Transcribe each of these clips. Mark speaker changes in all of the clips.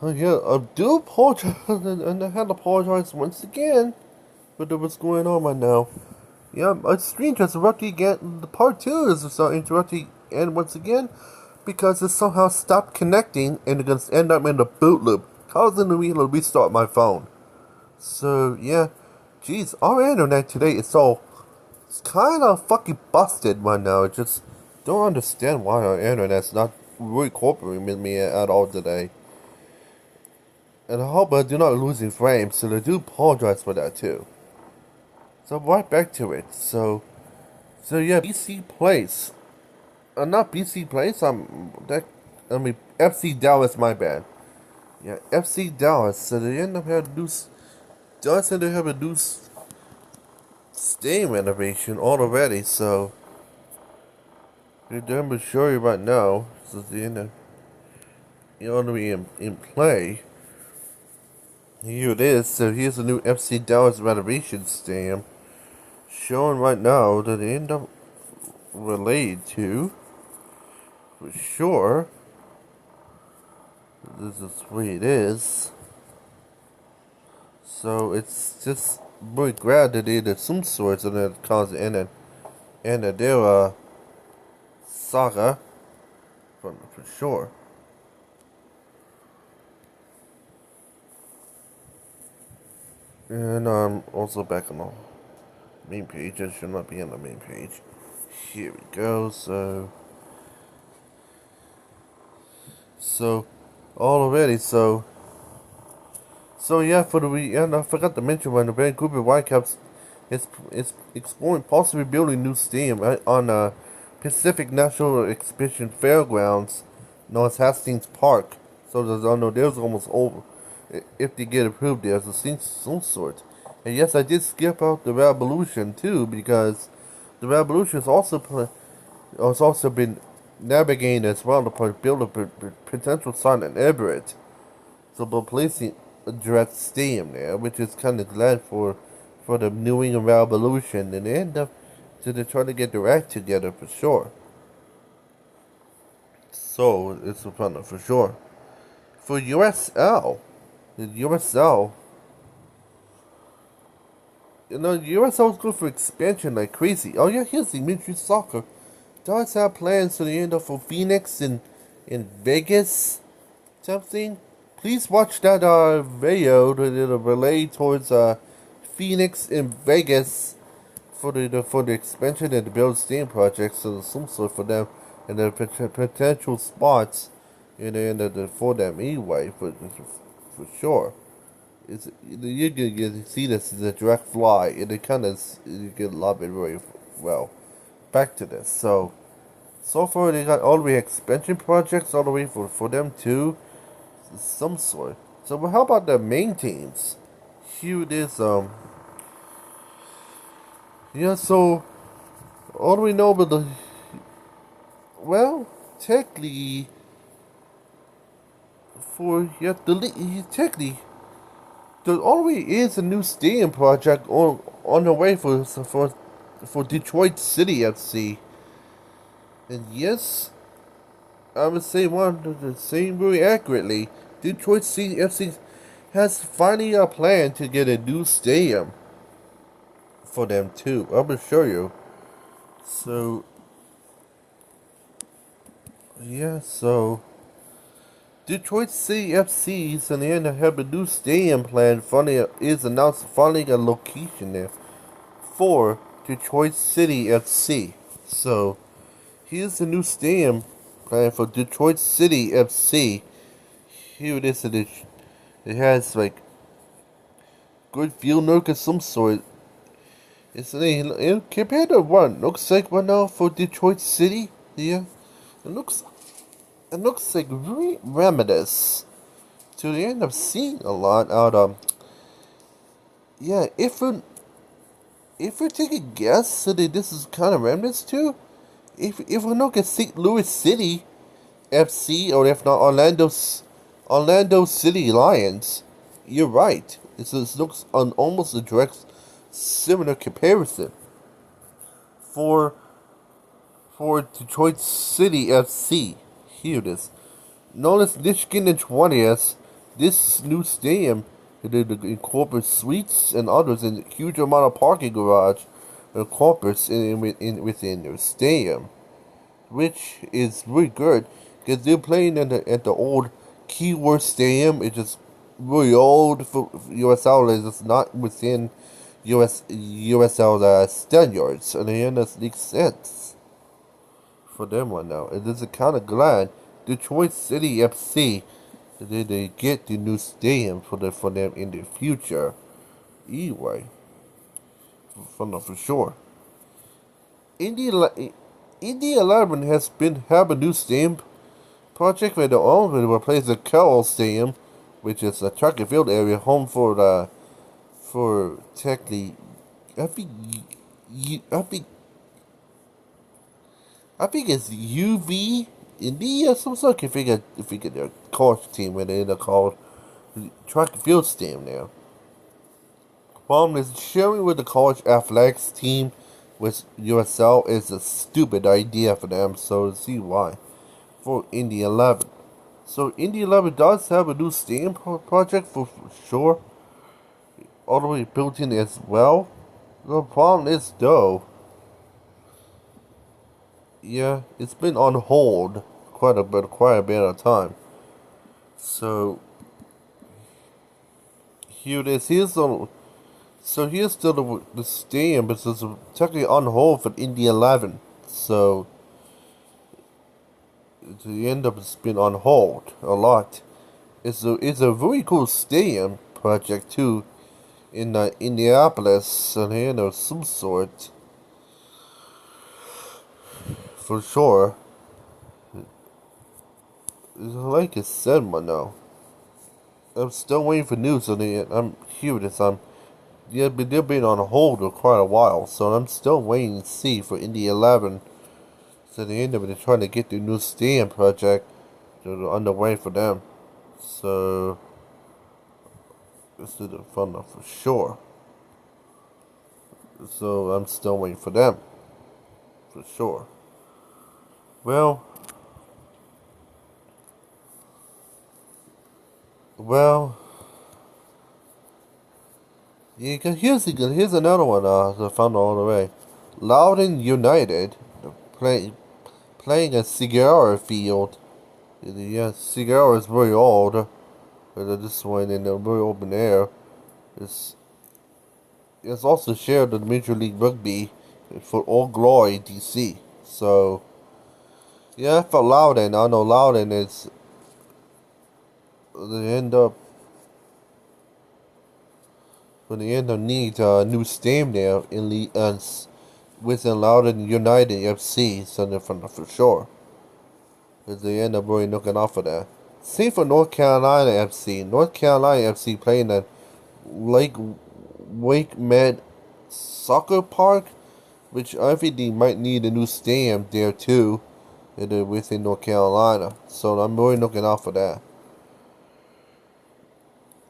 Speaker 1: Yeah, I do apologize, and I had to apologize once again for what's going on right now. Yeah, my screen just interrupted again. The part two is interrupting and once again because it somehow stopped connecting and it's gonna end up in the boot loop, causing me to restart my phone. So yeah, geez, our internet today is it's kind of fucking busted right now. I just don't understand why our internet's not really cooperating with me at all today. And I hope I do not losing frames, so I do apologize for that too. So right back to it. So yeah, BC Place. Not BC Place. I mean FC Dallas. My bad. Yeah, FC Dallas. So they end up having to do. Dallas ended up having to do stadium renovation already. So they're done to show you right now. So they end up already in play. Here it is. So here's the new FC Dallas renovation stadium. Showing right now that they end up related to, for sure. This is the way it is. So it's just really glad that they did some sorts of that cause and their saga for sure. And also back on the main page. I should not be on the main page. Here we go. So already so yeah, for the weekend, I forgot to mention when the Vancouver Whitecaps is exploring possibly building a new stadium on Pacific National Exhibition Fairgrounds, known as Hastings Park. So there's almost over. If they get approved, there's a thing some sort. And yes, I did skip out the Revolution too because the Revolution has also been navigating as well to build a potential site in Everett. So by placing a direct stadium there, which is kind of glad for the New England Revolution, and they end up they're trying to get their act together for sure. So it's a fun for sure. For USL, the USL, USL is good for expansion like crazy. Oh yeah, here's the Ministry of Soccer. Does have plans to the end of for Phoenix in Vegas something. Please watch that video that relay towards Phoenix in Vegas for the expansion and the build steam projects. So some sort for them and the potential spots for them anyway for sure. You can see this as a direct fly and it kind of you can love it very well. Back to this. So far they got all the way expansion projects all the way for them too. Some sort. So how about the main teams? Here it is. Yeah. So all we know about the technically technically there already is a new stadium project on the way for Detroit City FC. And yes, I would say one the same very accurately. Detroit City FC has finally a plan to get a new stadium for them too. I will show you. So yeah, so Detroit City FC's and the end have a new stadium plan. Finally, is announced finding a location there for Detroit City FC. So here's the new stadium plan for Detroit City FC. Here it is. It has like good field nook of some sort. Compared to what looks like right now for Detroit City. Yeah, it looks like very reminiscent to the end of seeing a lot out of. Yeah, if we take a guess that this is kind of reminiscent to, if we look at St. Louis City FC or if not Orlando City Lions, you're right. It looks on almost a direct similar comparison for Detroit City FC. Here it is. Known as Michigan and 20th, This new stadium it incorporates suites and others and a huge amount of parking garage incorporates within the stadium, which is really good because they're playing at the old Keyworth Stadium, which is really old for USL. It's not within USL standards, and it makes sense for them right now. And this is kind of glad Detroit City FC they get the new stadium for them in the future. Anyway, for sure. Indy 11 has been have a new stadium project where the owner will replace the Carroll Stadium, which is a track and field area home for technically I think I think I think it's UV India some sort. If you get their college team where they're called track and field stadium now. Problem is sharing with the college athletics team with USL is a stupid idea for them, so see why. For Indy 11. So Indy 11 does have a new stadium project for sure. All the way built in as well. The problem is though, yeah, it's been on hold quite a bit of time. So here it is. Here's still the stadium, but it's technically on hold for Indy 11. So the end up it's been on hold a lot. It's a very cool stadium project too in Indianapolis, and of some sort for sure. Like I said, man, now I'm still waiting for news on it. I'm curious. Yeah, but they've been on hold for quite a while, so I'm still waiting to see for Indy 11. So the end of it, they're trying to get the new stadium project underway for them. So this is the fun for sure. So I'm still waiting for them for sure. Well, well, yeah. Here's another one. I found all the way. Loudoun United play, playing at Cigar Field. Yeah, Cigar is very old. This one in the very open air. It's it's also shared with Major League Rugby for All Glory DC. So yeah, for Loudoun, I know Loudoun is they end up when they end up need a new stadium there in within Loudoun United FC, so for sure. Because they end up really looking out for that. Same for North Carolina FC. North Carolina FC playing at Wake Med Soccer Park, which I think they might need a new stadium there too, within North Carolina. So I'm really looking out for that.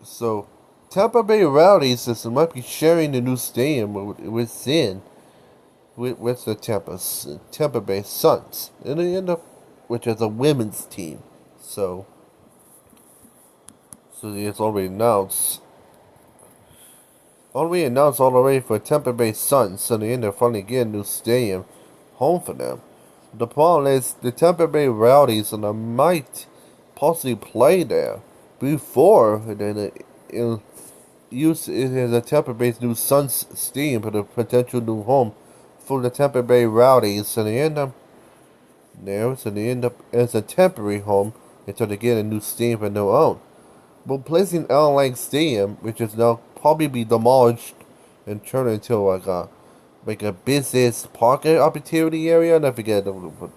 Speaker 1: So Tampa Bay Rowdies might be sharing the new stadium with the Tampa Bay Suns, and they end up which is a women's team. So it's already announced. Already announced all the way for Tampa Bay Suns, so they end up finally getting a new stadium home for them. The problem is the Tampa Bay Rowdies and I might possibly play there before then use it as a Tampa Bay's new Suns stadium for the potential new home for the Tampa Bay Rowdies, so they end up there, so they end up as a temporary home until they get a new stadium of their own. But placing Allen Lang Stadium, which is now probably be demolished and turned into like a business parking opportunity area, and I forget what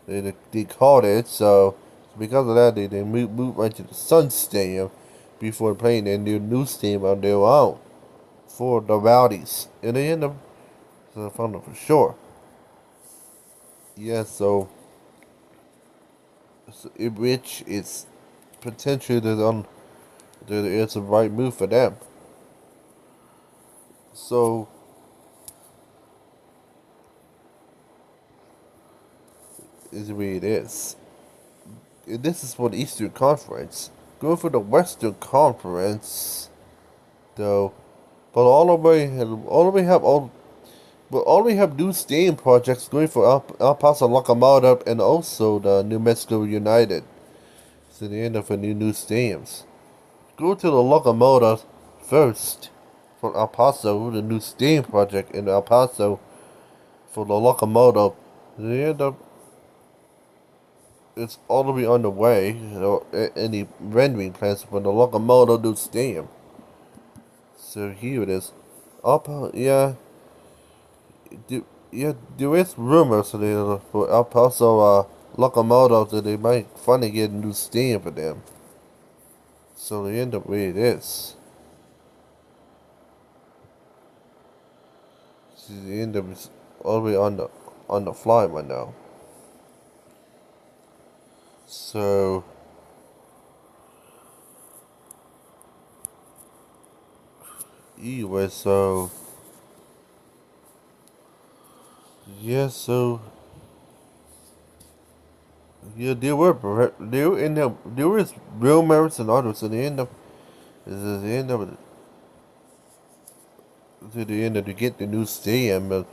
Speaker 1: they called it. So because of that, they moved right to the Sun Stadium before playing their new stadium on their own for the Rowdies, and they end up so I found them for sure. Yeah, so which is potentially it's a right move for them. So is the way it is. And this is for the Eastern Conference. going for the Western Conference, though. But all we have new stadium projects going for El Paso Locomotive and also the New Mexico United. So the end of the new stadiums. Go to the Locomotive first for El Paso, the new stadium project in El Paso for the Locomotive. The end of it's all the way on the way. Any rendering plans for the Locomotive new stadium. So here it is. Yeah. There is rumors that for El Paso Locomotive that they might finally get a new stadium for them. So the end of where it is. See, the end of it's all the way on the fly right now. So anyway, yeah, there is rumors and others at the end of is at the end of it to the end of to get the new stadium. But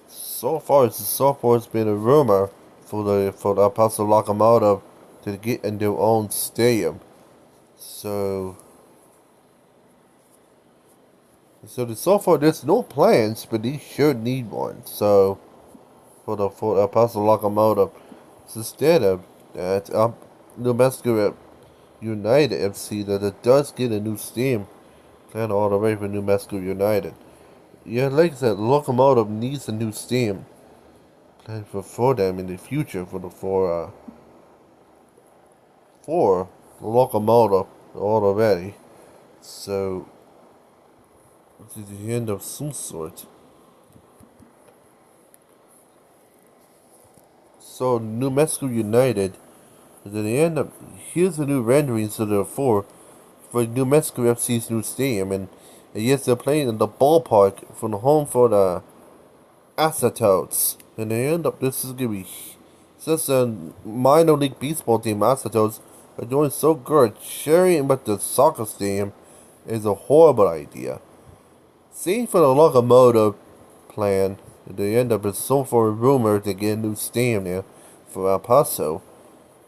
Speaker 1: so far it's been a rumor for the El Paso Locomotive to get in their own stadium. So so far there's no plans, but they sure need one. So for El Paso Locomotive, so instead of that, New Mexico United FC that it does get a new stadium plan all the way for New Mexico United. Yeah, like I said, Locomotive needs a new stadium plan for them in the future for the Locomotive already. So to the end of some sort. So New Mexico United is at the end of here's the new renderings of the for New Mexico FC's new stadium, and yes, they're playing in the ballpark from the home for the Acetotes. And they end up this is gonna be since the minor league baseball team Acetotes are doing so good, sharing with the soccer stadium is a horrible idea. Same for the Locomotive plan. They end up is so for a rumor to get a new stadium there for El Paso.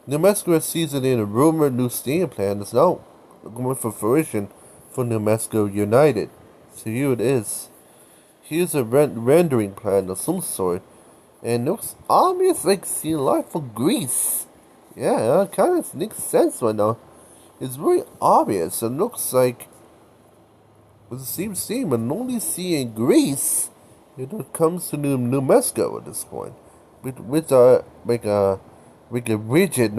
Speaker 1: New Mexico season in a rumored new stadium plan is now going for fruition for New Mexico United. So here it is. Here's a rendering plan of some sort. And it looks obvious like seeing life from Greece. Yeah, it kind of makes sense right now. It's very obvious. It looks like it's the same stadium, but only see in Greece when it comes to New Mexico at this point. With like a rigid